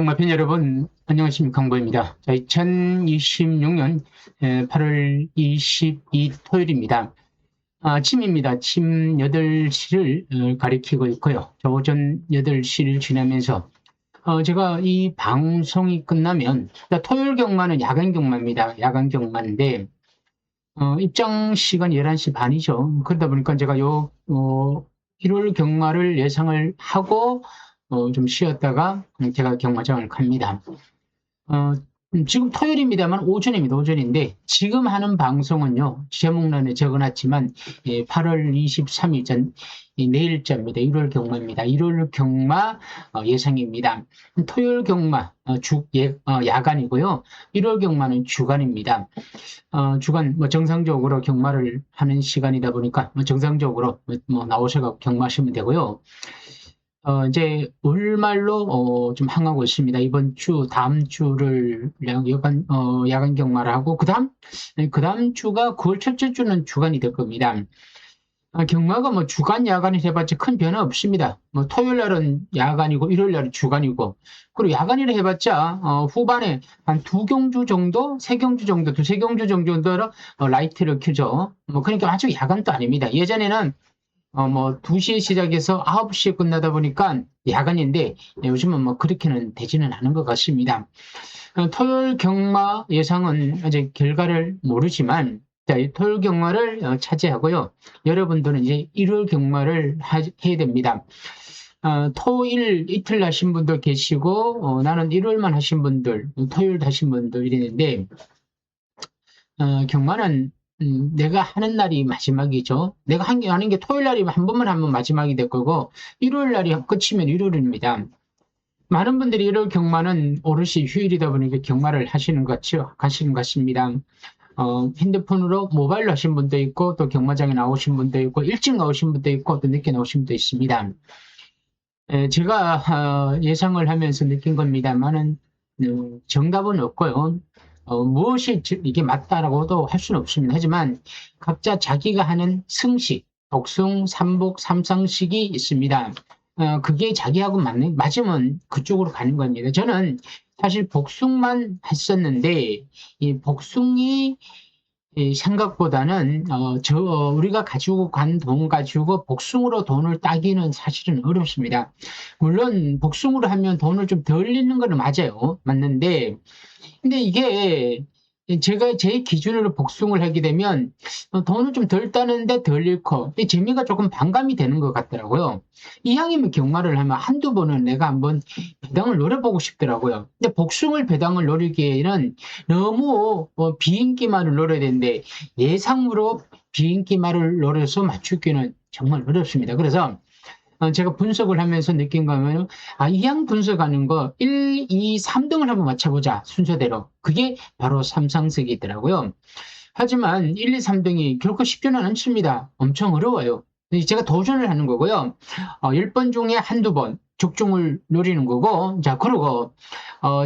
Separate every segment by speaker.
Speaker 1: 경마팬 여러분, 안녕하십니까. 강보입니다. 자, 2026년 8월 22 토요일입니다. 아침입니다. 아침 8시를 가리키고 있고요. 저 오전 8시를 지나면서 제가 이 방송이 끝나면, 토요일 경마는 야간 경마입니다. 야간 경마인데, 입장 시간 11시 반이죠. 그러다 보니까 제가 1월 경마를 예상을 하고, 좀 쉬었다가 제가 경마장을 갑니다. 지금 토요일입니다만 오전입니다. 오전인데 지금 하는 방송은요. 제목란에 적어놨지만 8월 23일 전 내일자입니다. 1월 경마입니다. 1월 경마 예상입니다. 토요일 경마 야간이고요. 1월 경마는 주간입니다. 주간 정상적으로 경마를 하는 시간이다 보니까 정상적으로 나오셔서 경마하시면 되고요. 이제 월말로 좀 향하고 있습니다. 이번 주, 다음 주를 야간 경마를 하고 그다음 주가 9월 첫째 주는 주간이 될 겁니다. 경마가 주간, 야간이 해봤자 큰 변화 없습니다. 토요일 날은 야간이고 일요일 날은 주간이고, 그리고 야간이라 해봤자 후반에 한 두 경주 정도, 세 경주 정도, 두세 경주 정도로 라이트를 켜죠. 그러니까 아주 야간도 아닙니다. 예전에는 2시에 시작해서 9시에 끝나다 보니까 야간인데, 요즘은 그렇게는 되지는 않은 것 같습니다. 토요일 경마 예상은 아직 결과를 모르지만, 토요일 경마를 차지하고요. 여러분들은 이제 일요일 경마를 해야 됩니다. 토일 이틀 하신 분들 계시고, 나는 일요일만 하신 분들, 토요일 하신 분들 이랬는데, 경마는 내가 하는 날이 마지막이죠. 내가 하는 게 토요일 날이 한 번만 하면 마지막이 될 거고, 일요일 날이 끝이면 일요일입니다. 많은 분들이 일요일 경마는 오롯이 휴일이다 보니까 경마를 하시는 것 같습니다. 핸드폰으로 모바일로 하신 분도 있고, 또 경마장에 나오신 분도 있고, 일찍 나오신 분도 있고, 또 늦게 나오신 분도 있습니다. 제가 예상을 하면서 느낀 겁니다만은 정답은 없고요. 무엇이 이게 맞다라고도 할 수는 없습니다. 하지만 각자 자기가 하는 승식, 복승, 삼복, 삼상식이 있습니다. 그게 자기하고 맞으면 그쪽으로 가는 겁니다. 저는 사실 복숭만 했었는데, 이 복숭이 생각보다는 우리가 가지고 간 돈 가지고 복숭으로 돈을 따기는 사실은 어렵습니다. 물론 복숭으로 하면 돈을 좀 덜 잃는 건 맞아요. 맞는데, 근데 이게 제가 제 기준으로 복숭을 하게 되면 돈을 좀 덜 따는데 덜 잃고 이 재미가 조금 반감이 되는 것 같더라고요. 이왕이면 경마를 하면 한두 번은 내가 한번 배당을 노려보고 싶더라고요. 근데 복숭을 배당을 노리기에는 너무 비인기말을 노려야 되는데, 예상으로 비인기말을 노려서 맞추기는 정말 어렵습니다. 그래서 제가 분석을 하면서 느낀 거면, 이왕 분석하는 거 1, 2, 3등을 한번 맞춰보자, 순서대로. 그게 바로 삼상석이더라고요. 하지만 1, 2, 3등이 결코 쉽지는 않습니다. 엄청 어려워요. 제가 도전을 하는 거고요. 10번 중에 한두 번 적중을 노리는 거고, 자, 그러고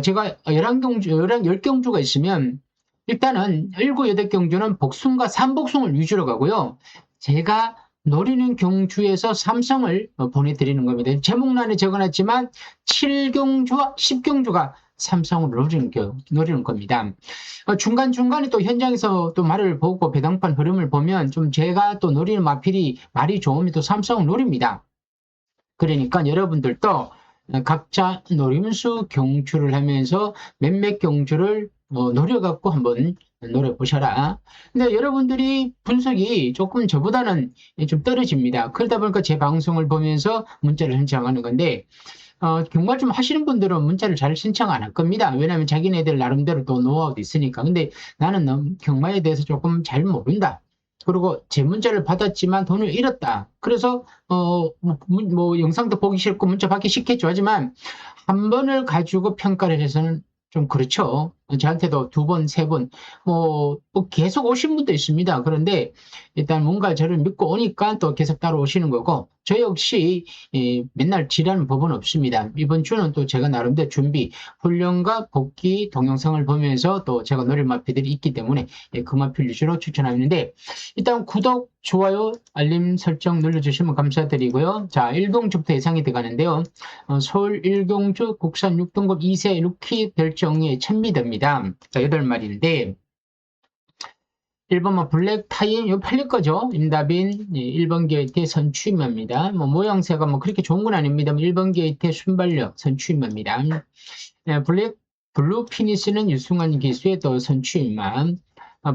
Speaker 1: 제가 10경주가 있으면 일단은 7, 8경주는 복숭과 삼복숭을 위주로 가고요. 제가 노리는 경주에서 삼성을 보내드리는 겁니다. 제목란에 적어놨지만 7경주와 10경주가 삼성으로 노리는 겁니다. 중간중간에 또 현장에서 또 말을 보고 배당판 흐름을 보면 좀 제가 또 노리는 말이 좋으면 또 삼성을 노립니다. 그러니까 여러분들도 각자 노림수 경주를 하면서 몇몇 경주를 노려갖고 한번 노려보셔라. 근데 여러분들이 분석이 조금 저보다는 좀 떨어집니다. 그러다 보니까 제 방송을 보면서 문자를 신청하는 건데, 경마 좀 하시는 분들은 문자를 잘 신청 안 할 겁니다. 왜냐하면 자기네들 나름대로 또 노하우도 있으니까. 근데 나는 경마에 대해서 조금 잘 모른다. 그리고 제 문자를 받았지만 돈을 잃었다. 그래서 영상도 보기 싫고 문자 받기 싫겠죠. 하지만 한 번을 가지고 평가를 해서는 좀 그렇죠. 저한테도 두 번, 세 번, 뭐 계속 오신 분도 있습니다. 그런데 일단 뭔가 저를 믿고 오니까 또 계속 따라오시는 거고, 저 역시 맨날 지라는 법은 없습니다. 이번 주는 또 제가 나름대로 준비, 훈련과 복귀 동영상을 보면서 또 제가 노릴 마피들이 있기 때문에 그 마필 위주로 추천하는데, 일단 구독, 좋아요, 알림 설정 눌러주시면 감사드리고요. 자, 1경주부터 예상이 들어가는데요. 서울 1경주 국산 6등급 2세 루키 별정의 천미더입니다. 자, 8마리인데, 1번은 블랙 타임, 이거 팔릴 거죠? 임다빈, 1번 게이트의 선취입니다. 뭐, 모양새가 뭐 그렇게 좋은 건 아닙니다만, 1번 게이트의 순발력, 선취입니다. 블루 피니스는 유승환 기수의 또 선취입만.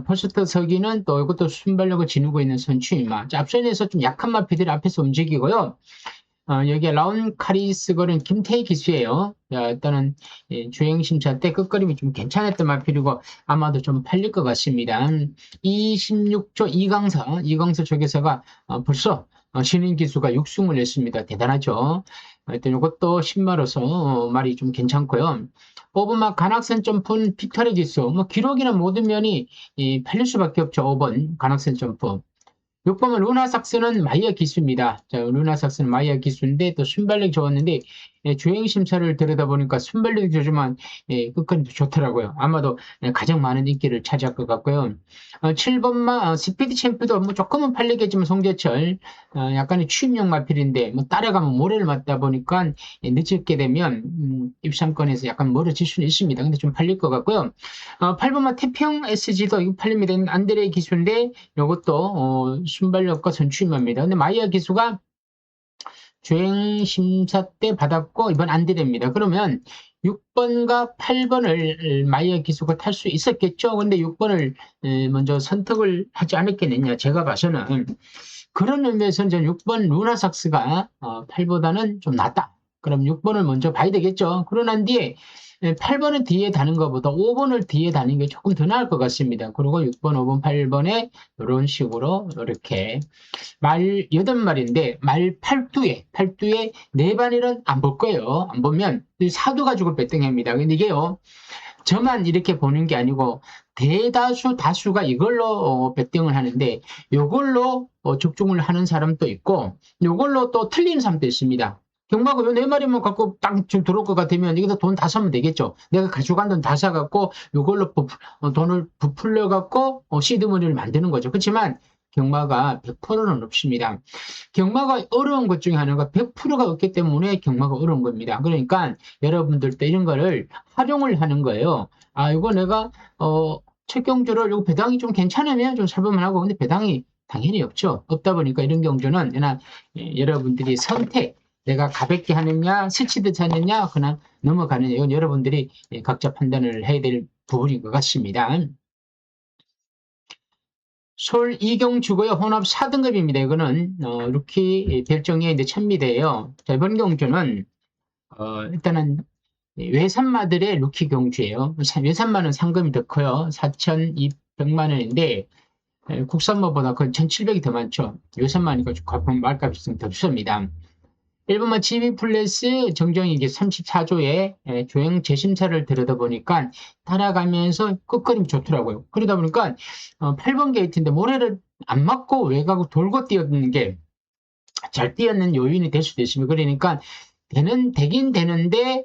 Speaker 1: 퍼스트 서기는 또 이것도 순발력을 지니고 있는 선취입만. 앞선에서 좀 약한 마피들이 앞에서 움직이고요. 여기에 라운 카리스걸은 김태희 기수예요. 일단은 주행심사 때 끝걸음이 좀 괜찮았던 마필이고 아마도 좀 팔릴 것 같습니다. 26조 이강서 조교사가 벌써 신인 기수가 6승을 냈습니다. 대단하죠. 일단 이것도 신마로서 말이 좀 괜찮고요. 오브막 간악선 점프는 빅터리 기수, 뭐 기록이나 모든 면이 팔릴 수밖에 없죠. 5번 간악선 점프. 6번은 루나삭스는 마이어 기수입니다. 자, 루나삭스는 마이어 기수인데 또 순발력이 좋았는데 주행 심사를 들여다보니까 순발력이 좋지만 끝까지 좋더라고요. 아마도 가장 많은 인기를 차지할 것 같고요. 7번만 스피드 챔프도 뭐 조금은 팔리겠지만 송재철 약간의 취임용 마필인데 뭐 따라가면 모래를 맞다 보니까 늦게 되면 입상권에서 약간 멀어질 수는 있습니다. 근데 좀 팔릴 것 같고요. 8번만 태평 SG도 이거 팔립니다. 안드레 기수인데 이것도 순발력과 선취입니다. 근데 마이어 기수가 주행 심사 때 받았고 이번 안 드립니다. 그러면 6번과 8번을 마이어 기수가 탈 수 있었겠죠. 근데 6번을 먼저 선택을 하지 않았겠느냐. 제가 봐서는 그런 의미에서는 저는 6번 루나삭스가 8보다는 좀 낫다. 그럼 6번을 먼저 봐야 되겠죠. 그러고 난 뒤에 8번은 뒤에 다는 것보다 5번을 뒤에 다는 게 조금 더 나을 것 같습니다. 그리고 6번, 5번, 8번에 이런 식으로 이렇게 말 8마리인데 말 8두에 4반이는 안 볼 거예요. 안 보면 사두 가지고 배팅합니다. 근데 이게요. 저만 이렇게 보는 게 아니고 대다수 다수가 이걸로 배팅을 하는데 이걸로 적중을 하는 사람도 있고 이걸로 또 틀리는 사람도 있습니다. 경마가 요 4마리만 갖고 딱 지금 들어올 것 같으면 여기서 돈 다 사면 되겠죠. 내가 가져간 돈 다 사갖고 이걸로 돈을 부풀려갖고 시드머니를 만드는 거죠. 그렇지만 경마가 100%는 없습니다. 경마가 어려운 것 중에 하나가 100%가 없기 때문에 경마가 어려운 겁니다. 그러니까 여러분들도 이런 거를 활용을 하는 거예요. 이거 내가 첫 경주를 요 배당이 좀 괜찮으면 좀 살볼만 하고 근데 배당이 당연히 없죠. 없다 보니까 이런 경주는 그냥 여러분들이 선택 내가 가볍게 하느냐 스치듯 하느냐 그냥 넘어가느냐 이건 여러분들이 각자 판단을 해야 될 부분인 것 같습니다. 서울 이경주고요. 혼합 4등급입니다. 이거는 루키 별정의 이제 천미대예요. 자, 이번 경주는 일단은 외산마들의 루키 경주예요. 외산마는 상금이 더 커요. 4,200만 원인데 국산마보다 거의 1,700이 더 많죠. 외산마니까 말값이 좀 더 비쌉니다. 1번만 GB 플러스 정정이 이게 34조의 조행 재심사를 들여다보니까 따라가면서 끝걸음이 좋더라고요. 그러다 보니까 8번 게이트인데 모래를 안 맞고 외곽을 돌고 뛰었는 게 잘 뛰었는 요인이 될 수도 있습니다. 그러니까 되긴 되는데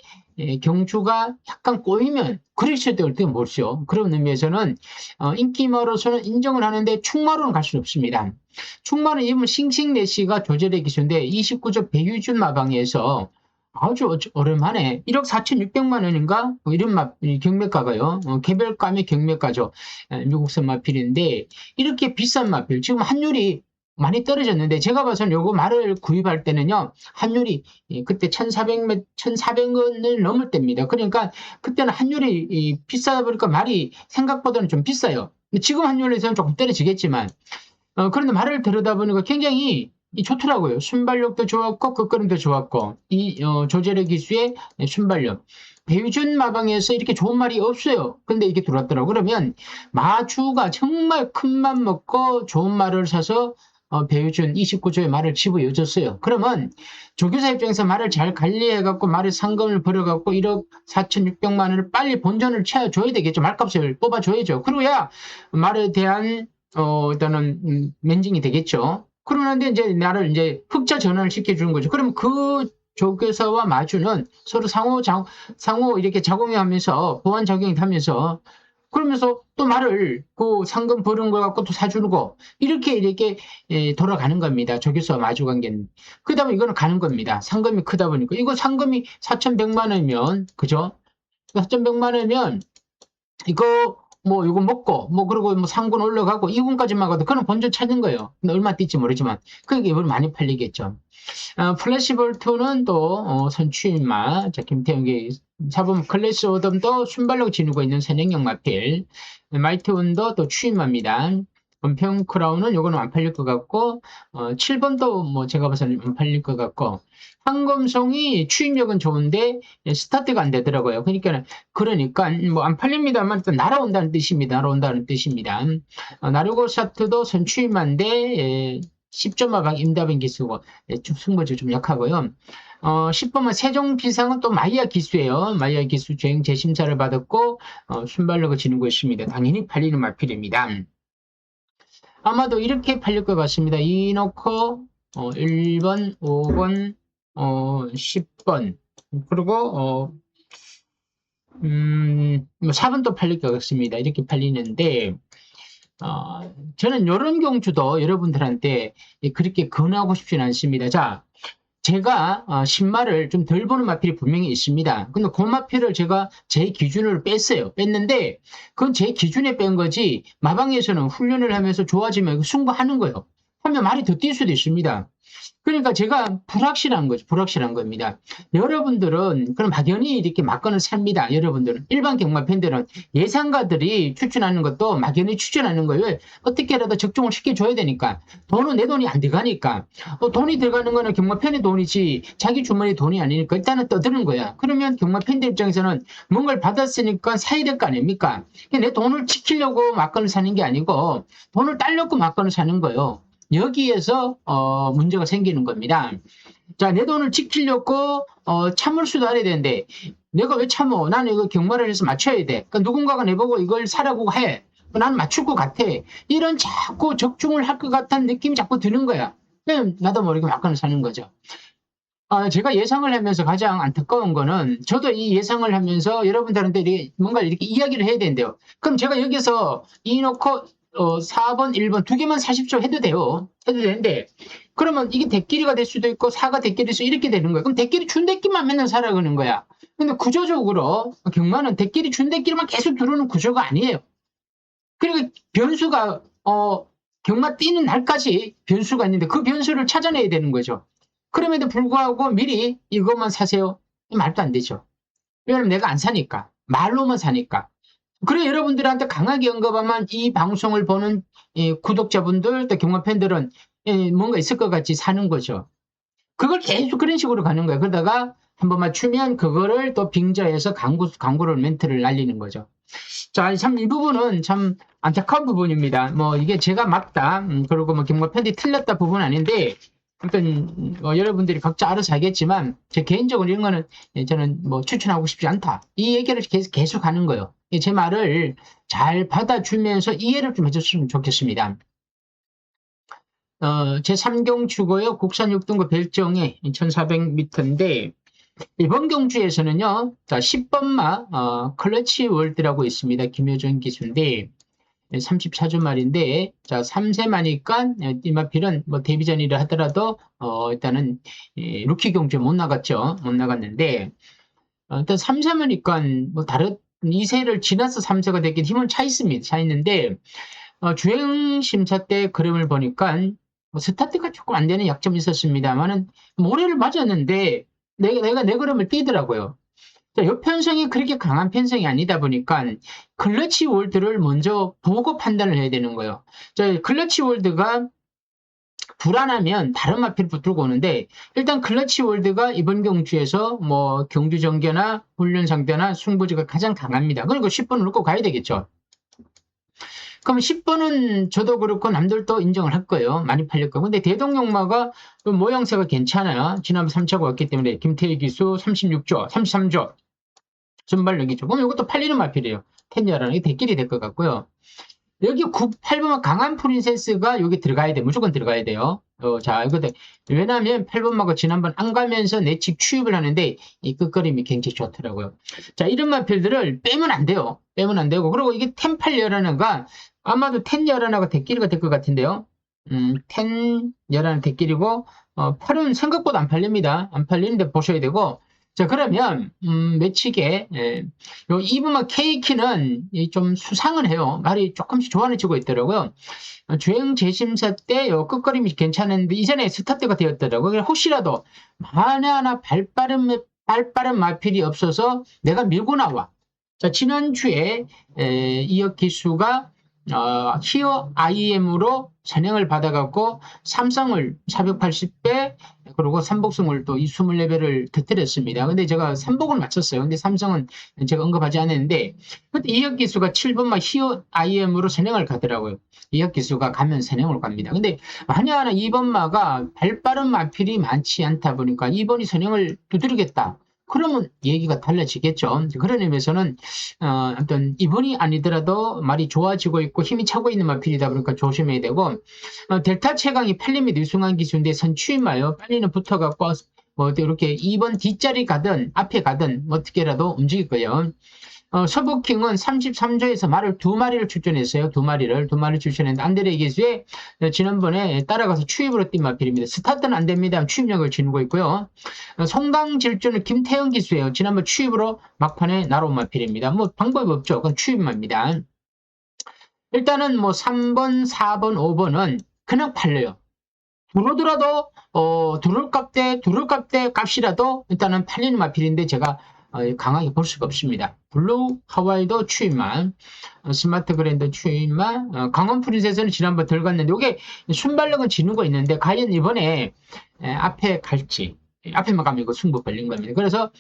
Speaker 1: 경주가 약간 꼬이면 그랬을 때 어떻게 못죠. 그런 의미에서는 인기마로서는 인정을 하는데 충마로는 갈 수는 없습니다. 충마는 이번 싱싱내시가 조절의 기수인데 29조 백유준 마방에서 아주 오랜만에 1억 4,600만 원인가? 이런 경매가가요. 개별감의 경매가죠. 미국산 마필인데 이렇게 비싼 마필 지금 환율이 많이 떨어졌는데 제가 봐서는 요거 말을 구입할 때는요 환율이 그때 1,400원을 넘을 때입니다. 그러니까 그때는 환율이 비싸다 보니까 말이 생각보다는 좀 비싸요. 지금 환율에서는 조금 떨어지겠지만 그런데 말을 들여다보니까 굉장히 좋더라고요. 순발력도 좋았고 끝걸음도 좋았고 이 조제력 기수의 순발력 배유준 마방에서 이렇게 좋은 말이 없어요. 근데 이게 들어왔더라고. 그러면 마주가 정말 큰 맘 먹고 좋은 말을 사서 배우준 29조의 말을 집어여줬어요. 그러면 조교사 입장에서 말을 잘 관리해갖고 말을 상금을 벌여갖고 1억 4,600만 원을 빨리 본전을 채워줘야 되겠죠. 말값을 뽑아줘야죠. 그러야 말에 대한 일단은 면징이 되겠죠. 그러는데 이제 나를 이제 흑자 전환을 시켜주는 거죠. 그럼 그 조교사와 마주는 서로 상호 이렇게 작용하면서 보완 작용이 하면서 그러면서 또 말을 그 상금 버는 걸 갖고 또 사주고 이렇게 돌아가는 겁니다. 조교사와 마주 관계는. 그러다 보면 이거는 가는 겁니다. 상금이 크다 보니까 이거 상금이 4,100만 원이면 그죠? 4,100만 원이면 이거 이거 먹고 그리고 상군 올라가고 2군까지만 가도 그는 본전 찾는 거예요. 근데 얼마 뛸지 모르지만 그러니까 이걸 많이 팔리겠죠. 플래시볼2는 또 선추인마. 자, 김태형이 잡음 클래스 오덤도 순발력 지니고 있는 선행형 마필. 마이트운도 또 추인마입니다. 은평 크라운은 요거는 안 팔릴 것 같고 7번도 제가 봐서는 안 팔릴 것 같고 황금송이 추임력은 좋은데 스타트가 안 되더라고요. 그러니까 안 팔립니다만 일단 날아온다는 뜻입니다. 날아온다는 뜻입니다. 나르고사트도 선추임마인데 10점마방 임다빈 기수고 좀 승부지 좀 약하고요. 10번은 세종비상은 또 마이야 기수예요. 마이야 기수 주행 재심사를 받았고 순발력을 지는 것입니다. 당연히 팔리는 마필입니다. 아마도 이렇게 팔릴 것 같습니다. 이놓고 1번, 5번, 10번 그리고 4번도 팔릴 것 같습니다. 이렇게 팔리는데 저는 이런 경주도 여러분들한테 그렇게 권하고 싶지는 않습니다. 자, 제가 신말을 좀 덜 보는 마필이 분명히 있습니다. 근데 그 마필을 제가 제 기준으로 뺐는데 그건 제 기준에 뺀 거지 마방에서는 훈련을 하면서 좋아지면 승부하는 거예요. 하면 말이 더 뛸 수도 있습니다. 그러니까 제가 불확실한 거죠. 불확실한 겁니다. 여러분들은 그럼 막연히 이렇게 막건을 삽니다. 여러분들은 일반 경마 팬들은 예상가들이 추천하는 것도 막연히 추천하는 거예요. 어떻게라도 적중을 시켜줘야 되니까 돈은 내 돈이 안 들어가니까 돈이 들어가는 거는 경마 팬의 돈이지 자기 주머니 돈이 아니니까 일단은 떠드는 거야. 그러면 경마 팬들 입장에서는 뭔가를 받았으니까 사야 될 거 아닙니까? 내 돈을 지키려고 막건을 사는 게 아니고 돈을 딸려고 막건을 사는 거예요. 여기에서 문제가 생기는 겁니다. 자, 내 돈을 지키려고 참을 수도 알아야 되는데 내가 왜 참어? 나는 이거 경마를 해서 맞춰야 돼. 그러니까 누군가가 내보고 이걸 사라고 해. 나는 맞출 것 같아. 이런 자꾸 적중을 할 것 같다는 느낌이 자꾸 드는 거야. 나도 모르게 막간을 사는 거죠. 제가 예상을 하면서 가장 안타까운 거는 저도 이 예상을 하면서 여러분들한테 뭔가 이렇게 이야기를 해야 된대요. 그럼 제가 여기서 이 놓고 4번, 1번 두 개만 40조 해도 돼요. 해도 되는데 그러면 이게 대끼리가 될 수도 있고 4가 대끼리 수 이렇게 되는 거예요. 그럼 대끼리 준 대끼만 맨날 사라그러는 거야. 근데 구조적으로 경마는 대끼리 준 대끼리만 계속 들어오는 구조가 아니에요. 그리고 변수가 경마 뛰는 날까지 변수가 있는데 그 변수를 찾아내야 되는 거죠. 그럼에도 불구하고 미리 이것만 사세요. 말도 안 되죠. 왜냐면 내가 안 사니까. 말로만 사니까. 그래 여러분들한테 강하게 언급하면 이 방송을 보는 구독자분들 또 경마 팬들은 뭔가 있을 것 같이 사는 거죠. 그걸 계속 그런 식으로 가는 거예요. 그러다가 한번 맞추면 그거를 또 빙자해서 광고를 멘트를 날리는 거죠. 자, 참 이 부분은 참 안타까운 부분입니다. 이게 제가 맞다. 그리고 경마 팬들이 틀렸다 부분은 아닌데 아무튼 여러분들이 각자 알아서 하겠지만 제 개인적으로 이런 거는 저는 추천하고 싶지 않다. 이 얘기를 계속 하는 거예요. 제 말을 잘 받아주면서 이해를 좀 해줬으면 좋겠습니다. 제 3경 주고요. 국산 6등급 별정에 1400m인데 이번 경주에서는요. 자, 10번마 클러치 월드라고 있습니다. 김효준 기수인데 34주 말인데 자 3세마니까 이 마필은 데뷔전이라 하더라도 일단은 루키 경주에 못 나갔죠. 못 나갔는데 일단 3세마니까 다른 2세를 지나서 3세가 되긴 힘은 차 있습니다. 차 있는데 주행 심사 때 그림을 보니까 스타트가 조금 안 되는 약점이 있었습니다만은 모래를 맞았는데 내가 내 그림을 띄더라고요. 이 편성이 그렇게 강한 편성이 아니다 보니까 클러치 월드를 먼저 보고 판단을 해야 되는 거예요. 클러치 월드가 불안하면 다른 마필 붙들고 오는데 일단 클러치 월드가 이번 경주에서 경주 정계나 훈련 상대나 승부지가 가장 강합니다. 그러니까 10번을 놓고 가야 되겠죠. 그럼 10번은 저도 그렇고 남들도 인정을 할 거예요. 많이 팔릴 거예요. 근데 대동용마가 모양새가 괜찮아요. 지난번 3차가 왔기 때문에 김태희 기수 36조, 33조. 순발력이죠. 그럼 이것도 팔리는 마필이에요. 텐야라는 게 대길이 될 것 같고요. 여기 8번은 강한 프린세스가 여기 들어가야 돼. 무조건 들어가야 돼요. 자, 이거 왜냐하면 8번마가 지난번 안 가면서 내측 취입을 하는데 이 끝걸림이 굉장히 좋더라고요. 자, 이런 마필들을 빼면 안 돼요. 빼면 안 되고. 그리고 이게 텐8열하나가 아마도 텐열하나가 대길이가 될 것 같은데요. 텐열하나 대길이고 8은 생각보다 안 팔립니다. 안 팔리는데 보셔야 되고. 자, 그러면, 매치게, 요 이브마 케이키는 좀 수상을 해요. 말이 조금씩 조안해지고 있더라고요. 주행 재심사 때 요 끝걸림이 괜찮은데, 이전에 스타트가 되었더라고요. 혹시라도, 만에 하나 발빠른 마필이 없어서 내가 밀고 나와. 자, 지난주에, 이역 기수가, 히어 IM으로 선행을 받아갖고, 삼성을 480배, 그리고 삼복승을 또 이 24배를 터뜨렸습니다. 근데 제가 삼복을 맞췄어요. 근데 삼성은 제가 언급하지 않았는데, 그때 이혁 기수가 7번만 히어 IM으로 선행을 가더라고요. 이혁 기수가 가면 선행으로 갑니다. 근데 만약 2번마가 발빠른 마필이 많지 않다 보니까 2번이 선행을 두드리겠다. 그러면 얘기가 달라지겠죠. 그런 의미에서는 어떤 이번이 아니더라도 말이 좋아지고 있고 힘이 차고 있는 마필이다 보니까 조심해야 되고 델타 최강이 팔림이 유승한 기수인데 선취마요. 빨리는 붙어갖고 뭐 이렇게 2번 뒷자리 가든 앞에 가든 뭐 어떻게라도 움직일 거예요. 서브킹은 33조에서 말을 2마리를 출전했어요. 2마리를 출전했는데 안드레 기수의 지난번에 따라가서 추입으로 뛴 마필입니다. 스타트는 안 됩니다. 추입력을 지니고 있고요. 송당 질주는 김태형 기수예요. 지난번 추입으로 막판에 날아온 마필입니다. 뭐 방법이 없죠. 그건 추입입니다. 일단은 뭐 3번, 4번, 5번은 그냥 팔려요. 들어오더라도 두룰값대 값이라도 일단은 팔리는 마필인데 제가 강하게 볼 수가 없습니다. 블루 하와이도 추임만, 스마트 그랜드 추임만, 강원 프린세스는 지난번 덜 갔는데 이게 순발력은 지는 있는데 과연 이번에 앞에 갈지 앞에만 가면 이거 승부 걸린 겁니다. 그래서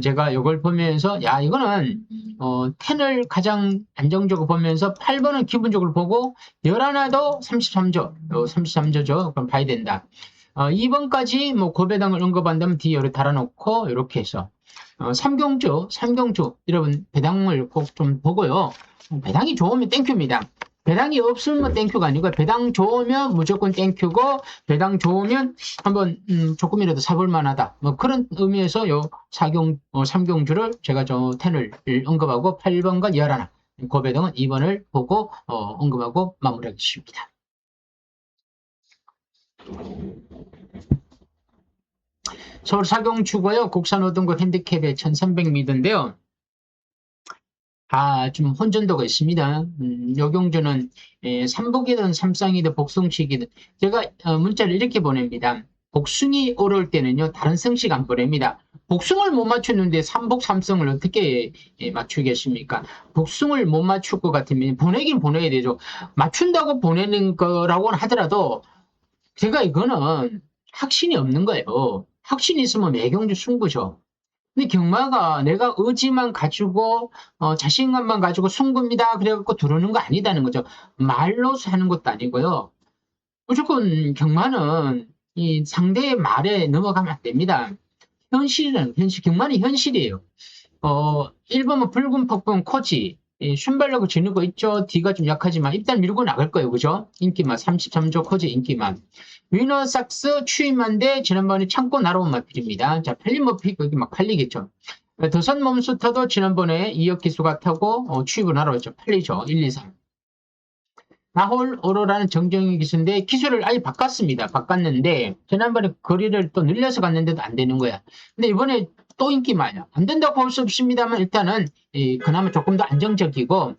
Speaker 1: 제가 이걸 보면서 야 이거는 10을 가장 안정적으로 보면서 8번은 기본적으로 보고 11화도 33조죠. 그럼 봐야 된다. 2번까지 뭐 고배당을 언급한다면 뒤에 달아놓고 이렇게 해서 삼경주 여러분 배당을 꼭 좀 보고요. 배당이 좋으면 땡큐입니다. 배당이 없으면 땡큐가 아니고 배당 좋으면 무조건 땡큐고 배당 좋으면 한번 조금이라도 사볼 만하다. 뭐 그런 의미에서 요 삼경주를 제가 저 10을 언급하고 8번과 11 고배당은 2번을 보고 언급하고 마무리하겠습니다. 서울 사경주고요. 국산호등고 핸디캡의 1300m인데요. 좀 혼전도가 있습니다. 요 경주는 삼복이든 삼쌍이든 복숭식이든 제가 문자를 이렇게 보냅니다. 복숭이 오를 때는요. 다른 성식 안 보냅니다. 복숭을 못 맞췄는데 삼복 삼성을 어떻게 맞추겠습니까? 복숭을 못 맞출 것 같으면 보내긴 보내야 되죠. 맞춘다고 보내는 거라고는 하더라도 제가 이거는 확신이 없는 거예요. 확신이 있으면 매경주 승부죠. 근데 경마가 내가 의지만 가지고 자신감만 가지고 승부입니다. 그래갖고 들어오는 거 아니다는 거죠. 말로서 하는 것도 아니고요. 무조건 경마는 이 상대의 말에 넘어가면 안 됩니다. 경마는 현실이에요. 1번은 붉은 폭풍 코지 순발력을 지니고 있죠. D가 좀 약하지만 일단 밀고 나갈 거예요. 그죠? 인기만 33조 코지 인기만. 위너삭스 추임한데 지난번에 참고 날아온 마필입니다. 자, 팔림머피 여기 막 팔리겠죠. 더선 몬스터도 지난번에 이역 기수가 타고 추입을 날아왔죠. 팔리죠. 1, 2, 3. 나홀 오로라는 정정희 기수인데 기수를 아예 바꿨는데 지난번에 거리를 또 늘려서 갔는데도 안 되는 거야. 근데 이번에 또 인기 많아요. 안 된다고 볼 수 없습니다만 일단은 그나마 조금 더 안정적이고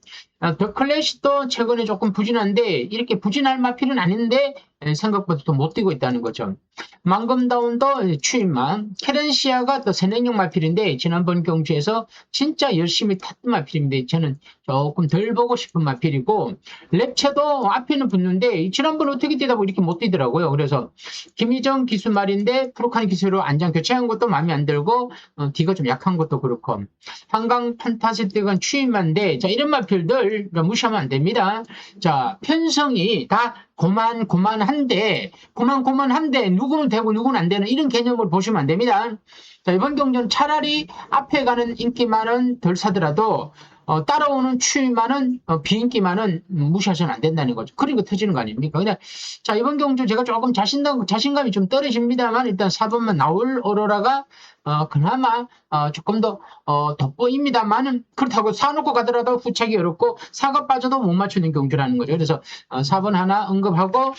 Speaker 1: 더 클래식도 최근에 조금 부진한데 이렇게 부진할 마필은 아닌데 생각보다 더 못 뛰고 있다는 거죠. 망검다운도 추임만 케렌시아가 또 선행형 마필인데 지난번 경주에서 진짜 열심히 탔던 마필인데 저는 조금 덜 보고 싶은 마필이고 랩체도 앞에는 붙는데 지난번 어떻게 뛰다 보고 이렇게 못 뛰더라고요. 그래서 김희정 기수 말인데 프로칸 기수로 안장 교체한 것도 마음에 안 들고 D가 좀 약한 것도 그렇고 한강 판타스틱은 추임만데 자 이런 마필들 이걸 무시하면 안 됩니다. 자, 편성이 다 고만고만한데 누구는 되고 누구는 안 되는 이런 개념을 보시면 안 됩니다. 자, 이번 경주는 차라리 앞에 가는 인기만은 덜 사더라도 따라오는 추위만은 비인기만은 무시하셔는 안 된다는 거죠. 그리고 터지는 거 아닙니까? 근데 자, 이번 경주 제가 조금 자신감이 좀 떨어집니다만 일단 4번만 나올 오로라가 그나마 조금 더 돋보입니다만은 그렇다고 사놓고 가더라도 후차기 어렵고 사가 빠져도 못 맞추는 경주라는 거죠. 그래서 4번 하나 언급하고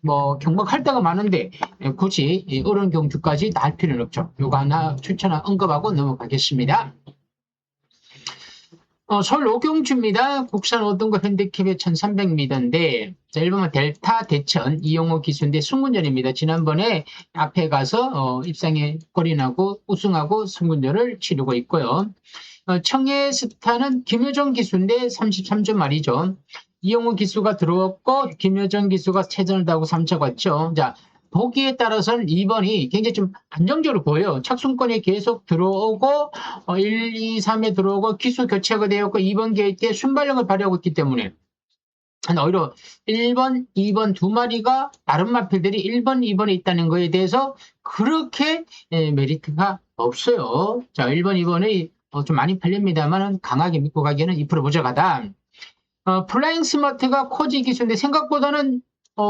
Speaker 1: 뭐 경박할 때가 많은데 굳이 어려운 경주까지 다 할 필요는 없죠. 요거 하나 추천 언급하고 넘어가겠습니다. 서울 오경주입니다. 국산 5등급 핸디캡의 1300m인데, 자, 1번은 델타 대천 이용호 기수인데 승군전입니다. 지난번에 앞에 가서 입상에 골이 나고 우승하고 승군전을 치르고 있고요. 청해 스타는 김효정 기수인데 33점 말이죠. 이용호 기수가 들어왔고 김효정 기수가 최전을 다하고 3차 갔죠. 자, 보기에 따라서는 2번이 굉장히 좀 안정적으로 보여요. 착순권이 계속 들어오고 1, 2, 3에 들어오고 기수 교체가 되었고 2번 게이트에 순발력을 발휘하고 있기 때문에 오히려 1번, 2번 두 마리가 다른 마필들이 1번, 2번에 있다는 거에 대해서 그렇게 메리트가 없어요. 자, 1번, 2번이 좀 많이 팔립니다만 강하게 믿고 가기에는 2% 부족하다. 플라잉 스마트가 코지 기수인데 생각보다는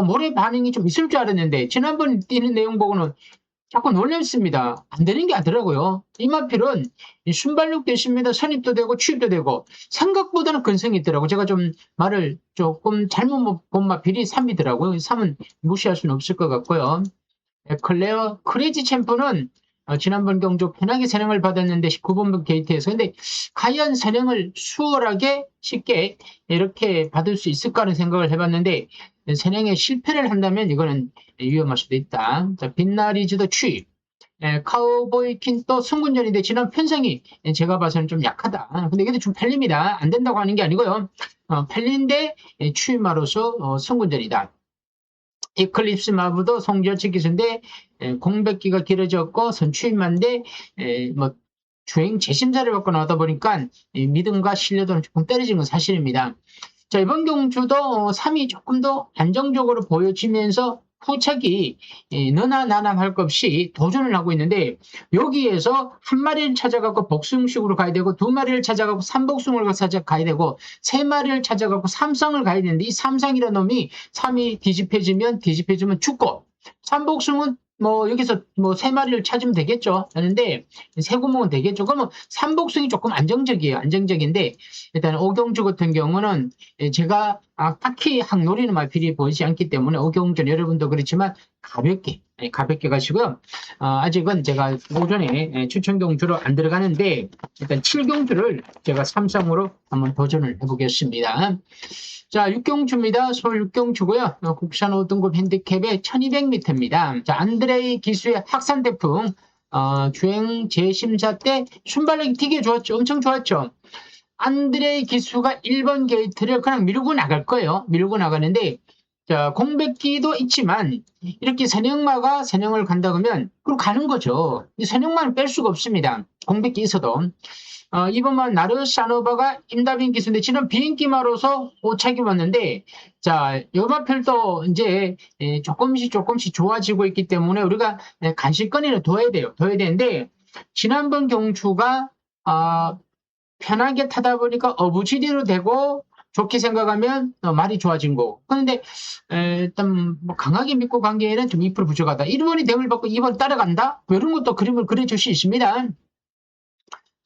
Speaker 1: 모래 반응이 좀 있을 줄 알았는데 지난번 뛰는 내용 보고는 자꾸 놀랐습니다. 안 되는 게 아니더라고요. 이 마필은 순발력도 있습니다. 선입도 되고 추입도 되고 생각보다는 근성이 있더라고요. 제가 좀 말을 조금 잘못 본 마필이 3이더라고요. 3은 무시할 수는 없을 것 같고요. 클레어 크레이지 챔프는 지난번 경주 편하게 선행을 받았는데 19번 게이트에서 근데 과연 선행을 수월하게 쉽게 이렇게 받을 수 있을까 하는 생각을 해봤는데 선행에 실패를 한다면 이거는 위험할 수도 있다. 자, 빛나리즈도 추입. 카우보이 킨또 승군전인데 지난 편성이 제가 봐서는 좀 약하다. 근데 이게 좀 팔립니다. 안 된다고 하는 게 아니고요. 팔린데 추입마로서 승군전이다. 이클립스 마부도 송지어치 기수인데 공백기가 길어졌고 선추임만데 뭐 주행 재심사를 받고 나오다 보니까 믿음과 신뢰도는 조금 떨어진 건 사실입니다. 자, 이번 경주도 3이 조금 더 안정적으로 보여지면서 후착이 너나 나나 할 것 없이 도전을 하고 있는데 여기에서 한 마리를 찾아가고 복승식으로 가야 되고 두 마리를 찾아가고 삼복승을 가야 되고 세 마리를 찾아가고 삼상을 가야 되는데 이 삼상이라는 놈이 3이 뒤집혀지면 죽고 삼복승은 뭐 여기서 뭐 세 마리를 찾으면 되겠죠. 하는데 세 구멍은 되겠죠. 그러면 삼복승이 조금 안정적이에요. 안정적인데 일단 오경주 같은 경우는 제가 딱히 항 노리는 마필이 보이지 않기 때문에 오경주 여러분도 그렇지만 가볍게 가시고요. 아직은 제가 오전에 추천 경주로 안 들어가는데 일단 7경주를 제가 3상으로 한번 도전을 해보겠습니다. 자, 6경주입니다. 서울 6경주고요. 국산 5등급 핸디캡의 1200m입니다. 자, 안드레이 기수의 학산대풍 주행 재심사 때 순발력이 되게 좋았죠. 엄청 좋았죠. 안드레이 기수가 1번 게이트를 그냥 밀고 나갈 거예요. 밀고 나가는데 자, 공백기도 있지만 이렇게 선행마가 선행을 간다 그러면 그럼 가는 거죠. 이 선행마는 뺄 수가 없습니다. 공백기 있어도. 이번만 나르샤노바가 임다빈 기수인데 지난 비인기마로서 오차기 왔는데 자, 요마필도 이제 조금씩 좋아지고 있기 때문에 우리가 간실거리를 둬야 돼요. 둬야 되는데 지난번 경주가 편하게 타다 보니까 어부지리로 되고 좋게 생각하면 말이 좋아진 거고. 그런데 일단 뭐 강하게 믿고 간 게에는 좀 2% 부족하다. 1번이 댐을 받고 2번 따라간다? 뭐 이런 것도 그림을 그려줄 수 있습니다.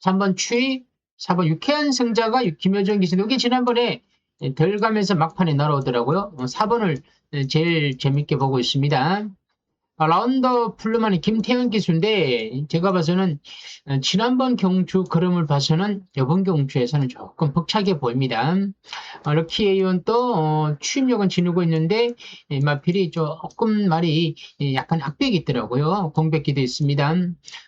Speaker 1: 3번 추위, 4번 유쾌한 승자가 김효정 기수. 여기 지난번에 덜 가면서 막판에 날아오더라고요. 4번을 제일 재밌게 보고 있습니다. 라운더 플루만의 김태현 기수인데 제가 봐서는 지난번 경주 걸음을 봐서는 이번 경주에서는 조금 벅차게 보입니다. 럭키에이온 또 추임력은 지니고 있는데 마필이 조금 말이 약간 악백이 있더라고요. 공백기도 있습니다.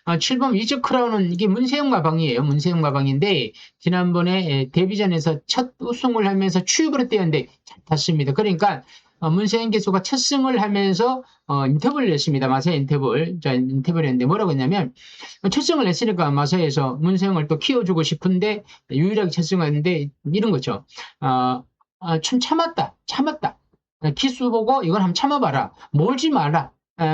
Speaker 1: 7번 위즈 크라운은 이게 문세영 마방이에요. 문세영 마방인데 지난번에 데뷔전에서 첫 우승을 하면서 추입으로 뛰었는데 잘 탔습니다. 그러니까 문세영 기수가 첫 승을 하면서 인터뷰를 했습니다. 마사회 인터뷰를. 자, 인터뷰를 했는데 뭐라고 했냐면 첫 승을 했으니까 마사회에서 문세영을 또 키워주고 싶은데 유일하게 첫 승을 했는데 이런 거죠. 좀 참았다. 기수 보고 이건 한번 참아봐라. 몰지 마라.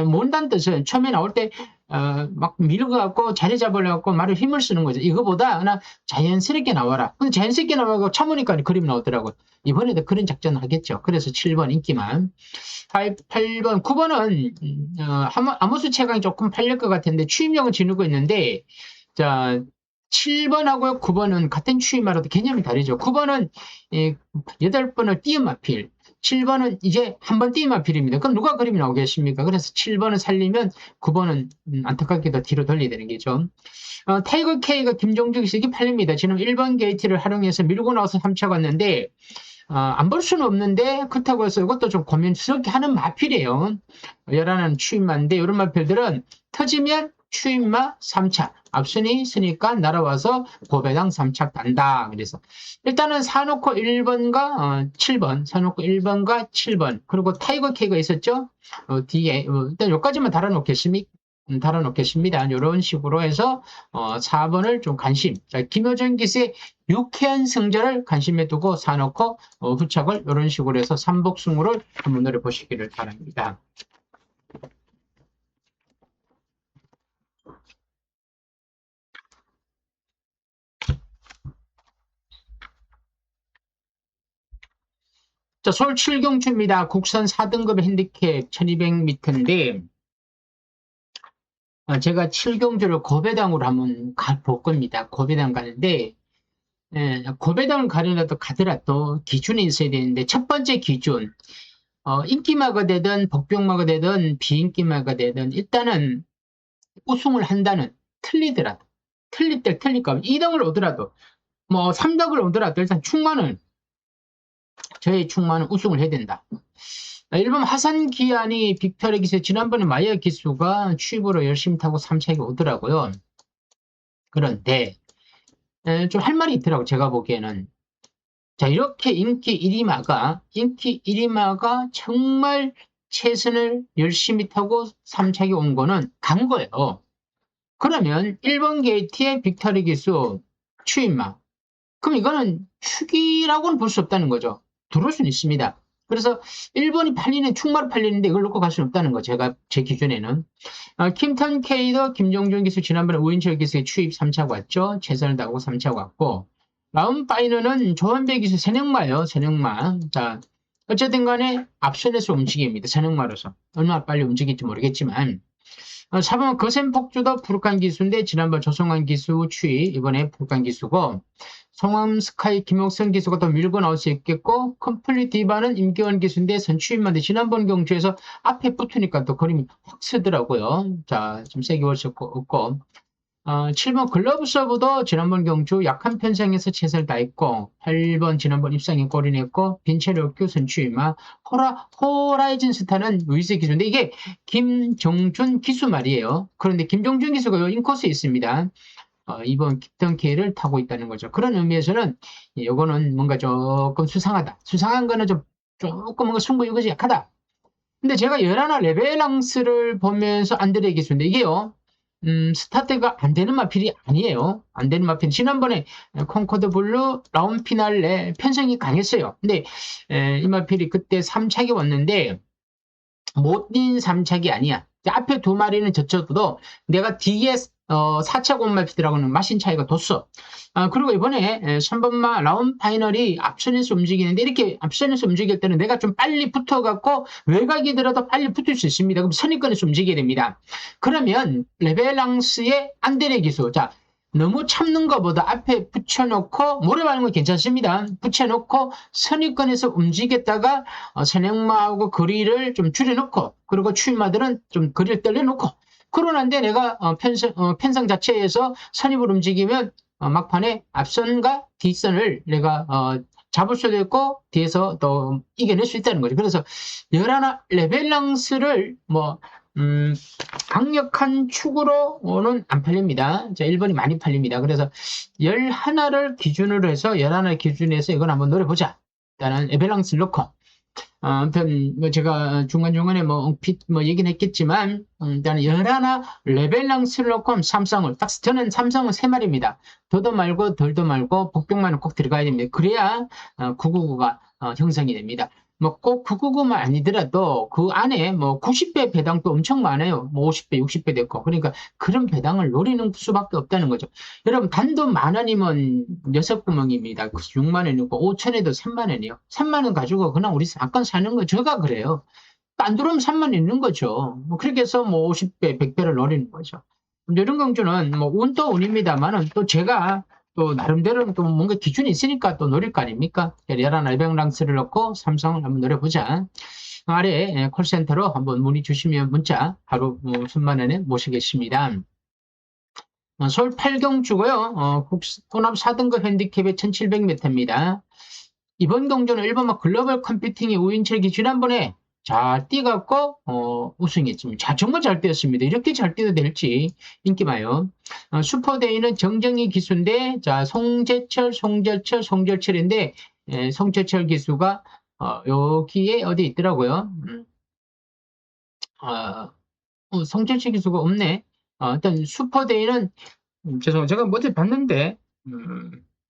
Speaker 1: 몰다는 뜻은 처음에 나올 때 막 밀고 갖고 자리 잡으려고 말을 힘을 쓰는 거죠. 이거보다 그냥 자연스럽게 나와라. 근데 자연스럽게 나와고 참으니까 그림 나오더라고요. 이번에도 그런 작전을 하겠죠. 그래서 7번 인기만. 8번, 9번은 아모스 최강이 조금 팔릴 것 같은데 추임력은 지르고 있는데 자 7번하고 9번은 같은 추임마라도 개념이 다르죠. 9번은 8번을 띄엄 마필, 7번은 이제 한 번 띄엄 마필입니다. 그럼 누가 그림이 나오겠습니까? 그래서 7번을 살리면 9번은 안타깝게도 뒤로 돌려야 되는 게죠. 타이거 K가 김종주 기식이 팔립니다. 지금 1번 게이트를 활용해서 밀고 나와서 3차 갔는데 안 볼 수는 없는데 그렇다고 해서 이것도 좀 고민스럽게 하는 마필이에요. 열하나는 추임마인데 이런 마필들은 터지면 추임마 3차 앞순이 있으니까 날아와서 고배당 3차 간다. 그래서 일단은 사놓고 1번과 7번 사놓고 1번과 7번 그리고 타이거 K가 있었죠. 뒤에 일단 여기까지만 달아놓겠습니다. 이런 식으로 해서 4번을 좀 관심. 자, 김효정 기수의 유쾌한 승자를 관심에 두고 사놓고 후착을 이런 식으로 해서 삼복승우를 한번 노려보시기를 바랍니다. 자, 서울 7경주입니다. 국산 4등급 핸디캡 1200m인데 제가 7경주를 고배당으로 한번 볼 겁니다. 고배당 가는데 고배당을 가더라도 기준이 있어야 되는데 첫 번째 기준 인기마가 되든 복병마가 되든 비인기마가 되든 일단은 우승을 한다는 틀리더라도 틀릴 때 틀릴까 2등을 오더라도 뭐 3등을 오더라도 일단 저의 충만은 우승을 해야 된다. 일본 하산 기한이 빅터의 기수 지난번에 마이어 기수가 취입으로 열심히 타고 3차에 오더라고요. 그런데 좀 할 말이 있더라고 제가 보기에는. 자, 이렇게 인기 1위마가 정말 최선을 열심히 타고 3차에 온 거는 간 거예요. 그러면 1번 게이트의 빅터리 기수 추임마. 그럼 이거는 축이라고는 볼 수 없다는 거죠. 들어올 수는 있습니다. 그래서 1번이 팔리는 축마로 팔리는데 이걸 놓고 갈 수는 없다는 거 제 기준에는. 킴턴 케이더 김종준 기수 지난번에 우인철 기수의 추입 3차 왔죠. 최선을 다하고 3차 왔고 라운 파이너는 조한배 기수 세능마예요. 세능마. 자, 어쨌든 간에 앞선에서 움직입니다. 세능마로서. 얼마나 빨리 움직일지 모르겠지만 4번 거센폭주도 푸르칸 기수인데 지난번 조성환 기수 추입 이번에 푸르칸 기수고 성함 스카이 김옥선 기수가 더 밀고 나올 수 있겠고 컴플릿 디바는 임기원 기수인데 선취입만데 지난번 경주에서 앞에 붙으니까 또 그림이 확 쓰더라고요. 자, 좀 세게 올 수 없고 7번 글러브 서브도 지난번 경주 약한 편성에서 최선을 다했고 8번 지난번 입상에 골이 냈고 빈체력교 선취입마 호라이즌 스타는 루이스 기수인데 이게 김종준 기수 말이에요. 그런데 김종준 기수가 인코스에 있습니다. 이번 킵턴케이를 타고 있다는 거죠. 그런 의미에서는 이거는 뭔가 조금 수상하다. 수상한 거는 조금 뭔가 승부욕이 약하다. 근데 제가 11 레벨랑스를 보면서 안드레 기수인데 이게요. 스타트가 안 되는 마필이 아니에요. 안 되는 마필. 지난번에 콩코드 블루 라운 피날레 편성이 강했어요. 근데 이 마필이 그때 3차기 왔는데 못 뛴 3차기 아니야. 앞에 두 마리는 젖혀도 내가 뒤에 4차 곰마피드라고는 마신 차이가 뒀어. 그리고 이번에 3번마 라운 파이널이 앞선에서 움직이는데 이렇게 앞선에서 움직일 때는 내가 좀 빨리 붙어갖고 외곽이더라도 빨리 붙을 수 있습니다. 그럼 선입권에서 움직여야 됩니다. 그러면 레벨랑스의 안데레 기수. 자, 너무 참는 것보다 앞에 붙여놓고 모래바는 건 괜찮습니다. 붙여놓고 선입권에서 움직였다가 선행마하고 거리를 좀 줄여놓고 그리고 추임마들은 좀 거리를 떨려놓고 그러는데 내가 편성 자체에서 선입을 움직이면 막판에 앞선과 뒷선을 내가 잡을 수도 있고 뒤에서 또 이겨낼 수 있다는 거죠. 그래서 11 레벨랑스를 강력한 축으로는 안 팔립니다. 자, 1번이 많이 팔립니다. 그래서 11를 기준으로 해서 11 기준에서 이걸 한번 노려보자. 일단은 레벨랑스를 넣고 아무튼 뭐 제가 중간중간에 뭐 얼핏 뭐 얘기는 했겠지만 일단 11 레벨랑스를 넣고 하면 삼성을 딱 저는 삼성은 세 마리입니다. 더도 말고 덜도 말고 복병만은 꼭 들어가야 됩니다. 그래야 999가 형성이 됩니다. 뭐 꼭 999만 아니더라도 그 안에 뭐 90배 배당도 엄청 많아요. 뭐 50배, 60배 됐고. 그러니까 그런 배당을 노리는 수밖에 없다는 거죠. 여러분 단돈 10,000원이면 6구멍입니다. 6만 원이고 5천에도 3만 원이요. 3만 원 가지고 그냥 우리 잠깐 사는 거 제가 그래요. 안 들어오면 3만 원 있는 거죠. 뭐 그렇게 해서 뭐 50배, 100배를 노리는 거죠. 이런 경주는 뭐 운도 운입니다만은 또 제가 또 나름대로는 또 뭔가 기준이 있으니까 또 노릴 거 아닙니까? 레라나 이병랑스를 넣고 삼성을 한번 노려보자. 아래 콜센터로 한번 문의 주시면 문자 바로 수만 원에 모시겠습니다. 서울 8경주고요. 호남 4등급 핸디캡의 1700m입니다. 이번 경주는 1번막 글로벌 컴퓨팅의 우인철기 지난번에 잘 뛰갖고 우승했습니다. 자, 정말 잘 뛰었습니다. 이렇게 잘 뛰어도 될지 인기 많아요. 슈퍼데이는 정정희 기수인데 자 송재철, 송절철인데 송재철 기수가 여기에 어디 있더라고요. 송재철 기수가 없네. 일단 슈퍼데이는 죄송합니다. 제가 어제 봤는데,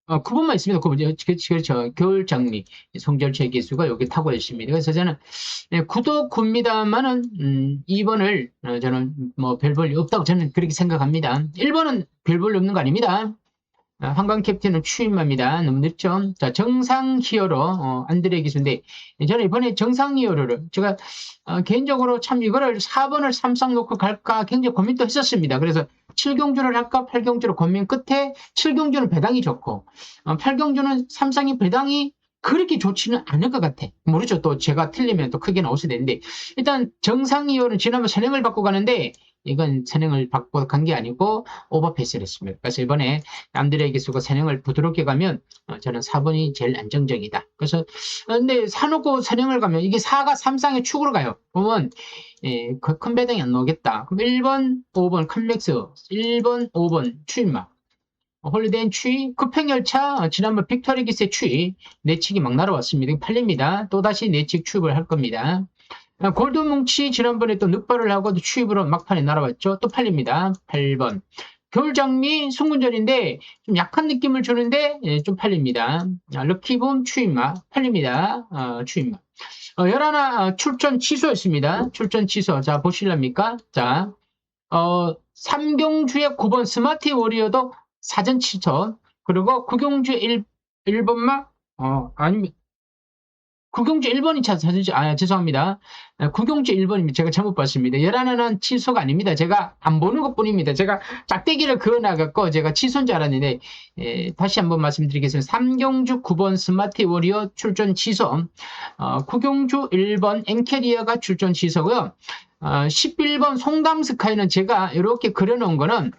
Speaker 1: 9번만 있습니다. 9번. 그렇죠. 겨울장미. 송절채 기수가 여기 타고 있습니다. 그래서 저는, 구도 굽니다만은, 2번을, 저는 뭐 별 볼일 없다고 저는 그렇게 생각합니다. 1번은 별 볼일 없는 거 아닙니다. 한강 캡틴은 추임마입니다. 너무 늦죠? 자, 정상 히어로, 안드레 기수인데, 저는 이번에 정상 히어로를, 제가, 개인적으로 참 이거를 4번을 삼성 놓고 갈까 굉장히 고민도 했었습니다. 그래서 7경주를 할까 8경주로 고민 끝에 7경주는 배당이 좋고, 8경주는 삼성이 배당이 그렇게 좋지는 않을 것 같아. 모르죠. 또 제가 틀리면 또 크게 나올 수도 있는데, 일단 정상 히어로는 지난번 선행을 받고 가는데, 이건 선행을 받고 간 게 아니고 오버패스를 했습니다. 그래서 이번에 남들의 기수가 선행을 부드럽게 가면 저는 4번이 제일 안정적이다. 그래서 근데 사놓고 선행을 가면 이게 4가 삼상의 축으로 가요. 그러면 큰 배당이 안 나오겠다. 그럼 1번, 5번 컴맥스, 1번, 5번 추임막. 홀리데이인 추위, 급행열차, 지난번 빅토리 기스의 추위, 내치기 막 날아왔습니다. 팔립니다. 또다시 내치 추입을 할 겁니다. 골드뭉치 지난번에 또 늑발을 하고 또 추입으로 막판에 날아왔죠. 또 팔립니다. 8번. 겨울장미 송군전인데 좀 약한 느낌을 주는데 좀 팔립니다. 럭키붐 추입막 팔립니다. 추입막. 11 출전 취소했습니다. 출전 취소. 자 보실랍니까? 자 3경주의 9번 스마트 워리어도 사전 취소. 그리고 9경주 1번막 아닙니다. 구경주 1번이 죄송합니다. 구경주 1번입니다. 제가 잘못 봤습니다. 11은 취소가 아닙니다. 제가 안 보는 것 뿐입니다. 제가 짝대기를 그어나갔고, 제가 취소인 줄 알았는데, 다시 한번 말씀드리겠습니다. 3경주 9번 스마트 워리어 출전 취소, 구경주 1번 엔캐리어가 출전 취소고요. 11번 송담 스카이는 제가 이렇게 그려놓은 거는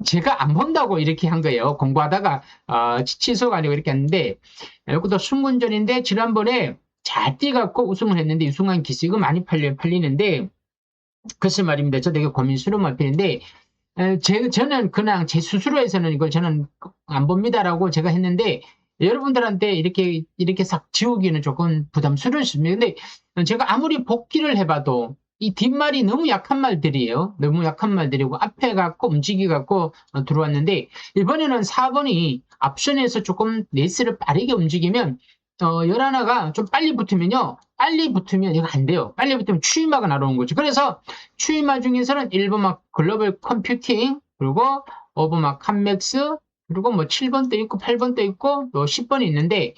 Speaker 1: 제가 안 본다고 이렇게 한 거예요. 공부하다가, 취소가 아니고 이렇게 했는데, 이것도 순군전인데, 지난번에 잘 뛰갖고 우승을 했는데 우승한 기수 이거 많이 팔리는데 글쎄 말입니다. 저도 이게 고민스러운 말인데 저는 그냥 제 스스로 해서는 이걸 저는 안 봅니다라고 제가 했는데 여러분들한테 이렇게 싹 지우기는 조금 부담스러웠습니다. 근데 제가 아무리 복귀를 해봐도 이 뒷말이 너무 약한 말들이에요. 너무 약한 말들이고 앞에 갖고 움직이 갖고 들어왔는데 이번에는 4번이 앞선에서 조금 레이스를 빠르게 움직이면 11가 좀 빨리 붙으면요. 빨리 붙으면 이거 안 돼요. 빨리 붙으면 추임마가 날아오는 거죠. 그래서 추임마 중에서는 1번막 글로벌 컴퓨팅, 그리고 5번막 컴맥스, 그리고 뭐 7번도 있고 8번도 있고 또 10번이 있는데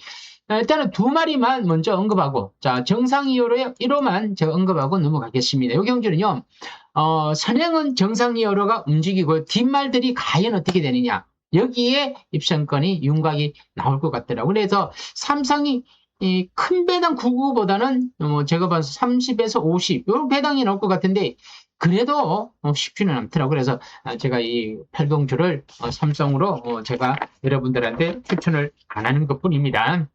Speaker 1: 일단은 두 마리만 먼저 언급하고 자 정상 2호로 1호만 제가 언급하고 넘어가겠습니다. 이 경주는요. 선행은 정상 2호로가 움직이고 뒷말들이 과연 어떻게 되느냐. 여기에 입성권이 윤곽이 나올 것 같더라고요. 그래서 삼성이 큰 배당 99보다는 제가 봐서 30에서 50 이런 배당이 나올 것 같은데 그래도 쉽지는 않더라고요. 그래서 제가 이 8경주를 삼성으로 제가 여러분들한테 추천을 안 하는 것뿐입니다.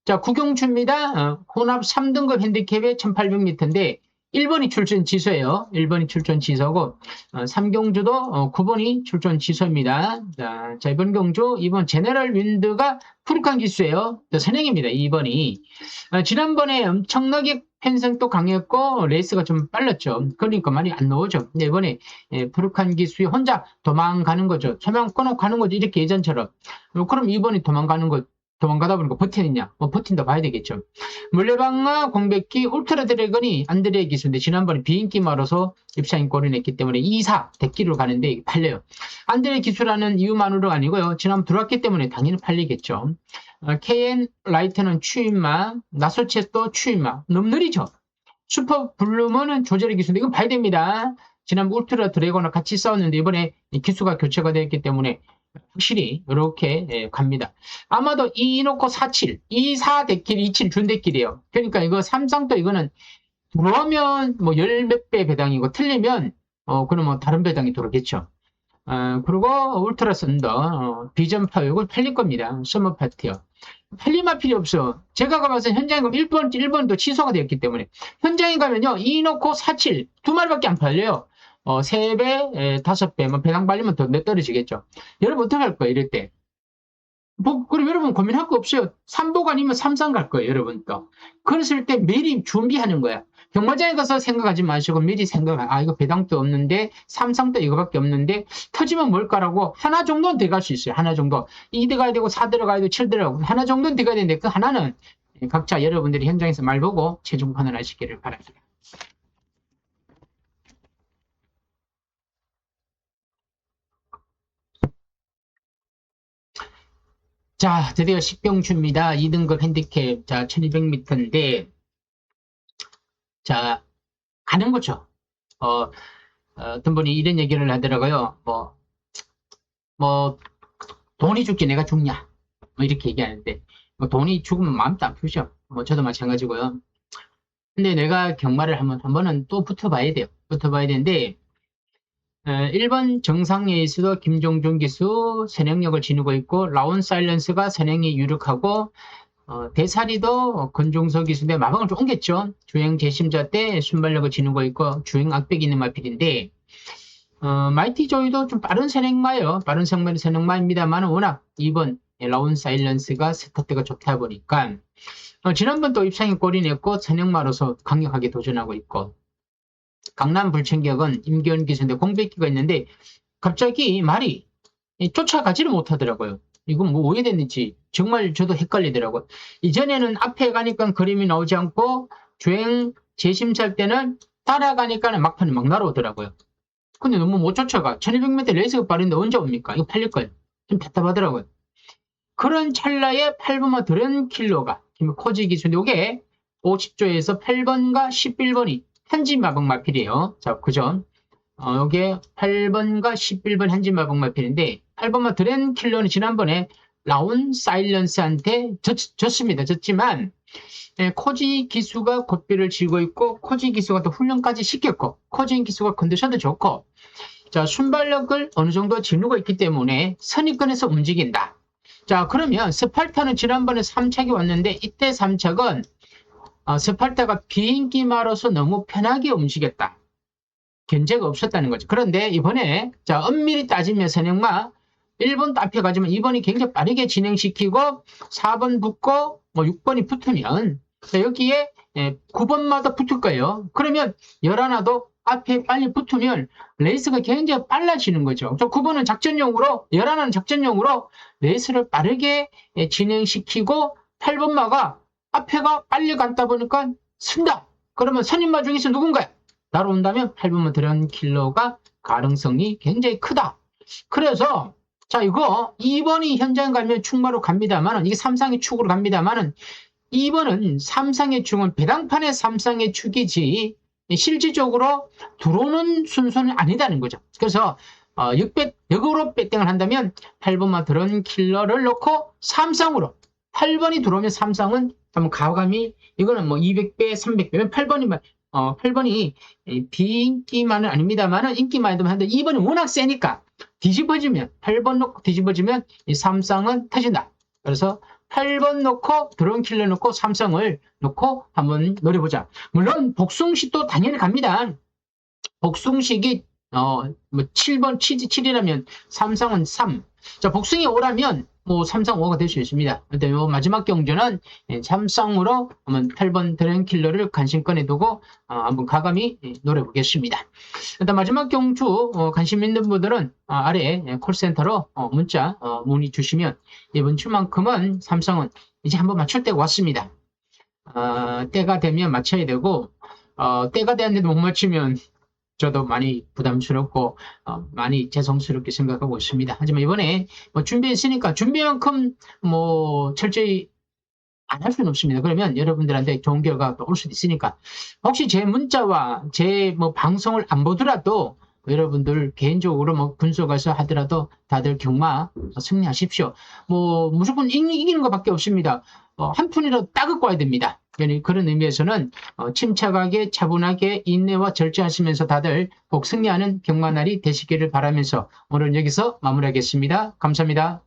Speaker 1: 자, 구경주입니다. 혼합 3등급 핸디캡의 1800m인데 1번이 출전 지수예요. 1번이 출전 지수고 3경주도 9번이 출전 지수입니다. 자, 이번 경주 2번 제너럴 윈드가 푸르칸 기수예요. 선행입니다. 2번이. 지난번에 엄청나게 편성도 강했고 레이스가 좀 빨랐죠. 그러니까 많이 안 나오죠. 근데 이번에 푸르칸 기수에 혼자 도망가는 거죠. 소명 끊어 가는 거죠. 이렇게 예전처럼. 그럼 2번이 도망가다 보니까 버티느냐? 버틴다 봐야 되겠죠. 물레방아 공백기 울트라 드래곤이 안드레 기수인데 지난번에 비인기 말아서 입상이 골이 냈기 때문에 2사 대기로 가는데 팔려요. 안드레 기수라는 이유만으로 아니고요. 지난번 들어왔기 때문에 당연히 팔리겠죠. KN 라이트는 추임마, 나소체도 추임마. 너무 느리죠? 슈퍼 블루먼은 조절의 기수인데 이건 봐야 됩니다. 지난번 울트라 드래곤과 같이 싸웠는데 이번에 기수가 교체가 되었기 때문에 확실히 이렇게 갑니다. 아마도 2 놓고 47, 2, 4 대길, 27 준대길이에요. 그러니까 이거 삼성도 이거는 들어오면 뭐 열 몇 배 배당이고 틀리면 그럼 뭐 다른 배당이 들어오겠죠. 그리고 울트라 썬더, 비전 파워 이걸 팔릴 겁니다. 서머 파티요. 팔리면 필요 없어. 제가 가봐서 현장에 가면 1번도 취소가 되었기 때문에 현장에 가면요 2 놓고 47, 두 마리밖에 안 팔려요. 3배, 5배, 뭐 배당 발리면 더 떨어지겠죠. 여러분 어떡할 거예요, 이럴 때? 그럼 여러분 고민할 거 없어요. 3복 아니면 3상 갈 거예요, 여러분 또. 그랬을 때 미리 준비하는 거야. 경마장에 가서 생각하지 마시고 미리 이거 배당도 없는데, 3상도 이거밖에 없는데, 터지면 뭘까라고 하나 정도는 들어갈 수 있어요. 하나 정도. 2 들어가야 되고, 4 들어가야 되고, 7 들어가고, 하나 정도는 들어가야 되는데, 그 하나는 각자 여러분들이 현장에서 말 보고 최종 판단하시기를 바랍니다. 자, 드디어 10경주입니다. 2등급 핸디캡. 자, 1200m인데, 자, 가는 거죠. 어떤 분이 이런 얘기를 하더라고요. 뭐, 돈이 죽지 내가 죽냐. 뭐 이렇게 얘기하는데, 뭐 돈이 죽으면 마음도 아프죠. 뭐 저도 마찬가지고요. 근데 내가 경마를 하면 한 번은 또 붙어봐야 돼요. 붙어봐야 되는데, 1번 정상예수도 김종준 기수 선행력을 지니고 있고, 라운 사일런스가 선행이 유력하고, 대사리도 건종석 기수인데 마방을 좀 옮겼죠. 주행 재심자 때 순발력을 지니고 있고, 주행 악백이 있는 마필인데, 마이티 조이도 좀 빠른 선행마예요. 빠른 선행마입니다만 워낙 2번 라운 사일런스가 스타트가 좋다 보니까 지난번 또 입상에 골이 냈고 선행마로서 강력하게 도전하고 있고 강남 불청격은 임기현 기수인데 공백기가 있는데 갑자기 말이 쫓아가지를 못하더라고요. 이건 뭐 오해됐는지 정말 저도 헷갈리더라고요. 이전에는 앞에 가니까 그림이 나오지 않고 주행 재심할 때는 따라가니까 막판에 막 날아오더라고요. 근데 너무 못 쫓아가. 1200m 레이스가 빠른데 언제 옵니까? 이거 팔릴 거예요. 좀 답답하더라고요. 그런 찰나에 8번만 들은 킬러가 코지 기수인데 이게 50조에서 8번과 11번이 현지마법 마필이에요. 자, 그죠? 이게 8번과 11번 현지마법 마필인데 8번만 들은 킬러는 지난번에 라운 사일런스한테 졌습니다. 졌지만 코지 기수가 곧비를 쥐고 있고 코지 기수가 또 훈련까지 시켰고 코지 기수가 컨디션도 좋고 자 순발력을 어느 정도 지니고 있기 때문에 선입권에서 움직인다. 자 그러면 스팔타는 지난번에 3착이 왔는데 이때 3착은 스팔타가 비인기마로서 너무 편하게 움직였다. 견제가 없었다는 거죠. 그런데 이번에 자 엄밀히 따지면 선행마 1번 앞에 가지만 2번이 굉장히 빠르게 진행시키고 4번 붙고 뭐 6번이 붙으면 여기에 9번마다 붙을 거예요. 그러면 11화도 앞에 빨리 붙으면 레이스가 굉장히 빨라지는 거죠. 9번은 작전용으로 11화는 작전용으로 레이스를 빠르게 진행시키고 8번마가 앞에가 빨리 갔다 보니까 쓴다. 그러면 선임마 중에서 누군가요? 날아온다면 8번마 들은 킬러가 가능성이 굉장히 크다. 그래서 자, 이거 2번이 현장 가면 축마로 갑니다만은, 이게 3상의 축으로 갑니다만은, 2번은 3상의 축은 배당판의 3상의 축이지, 실질적으로 들어오는 순서는 아니다는 거죠. 그래서, 역으로 배팅을 한다면, 8번만 들은 킬러를 넣고 3상으로, 8번이 들어오면 3상은 한번 가감이, 이거는 뭐 200배, 300배면 8번이면, 8번이 비인기만은 아닙니다만은, 인기만은 한데, 2번이 워낙 세니까, 뒤집어지면 8번 놓고 뒤집어지면 이 3쌍은 터진다. 그래서 8번 넣고 드론킬러 넣고 삼성을 넣고 한번 노려보자. 물론 복숭식도 당연히 갑니다. 복숭식이 뭐 7번 치즈 7이라면 삼성은 3. 자, 복숭이 5라면 뭐 삼성 5가 될 수 있습니다. 근데 요 마지막 경주는 삼성으로 한번 8번 드론킬러를 관심권에 두고 한번 가감히 노려보겠습니다. 일단 마지막 경주 관심 있는 분들은 아래 콜센터로 문자 문의 주시면 이번 주만큼은 삼성은 이제 한번 맞출 때가 왔습니다. 때가 되면 맞춰야 되고 때가 되었는데 못 맞추면 저도 많이 부담스럽고 많이 죄송스럽게 생각하고 있습니다. 하지만 이번에 뭐 준비했으니까 준비만큼 뭐 철저히 안 할 수는 없습니다. 그러면 여러분들한테 좋은 결과가 올 수도 있으니까 혹시 제 문자와 제 뭐 방송을 안 보더라도 여러분들 개인적으로 뭐 분석해서 하더라도 다들 경마 승리하십시오. 뭐 무조건 이기는 것밖에 없습니다. 한 푼이라도 따갖고 와야 됩니다. 그런 의미에서는 침착하게 차분하게 인내와 절제하시면서 다들 꼭 승리하는 경마날이 되시기를 바라면서 오늘 여기서 마무리하겠습니다. 감사합니다.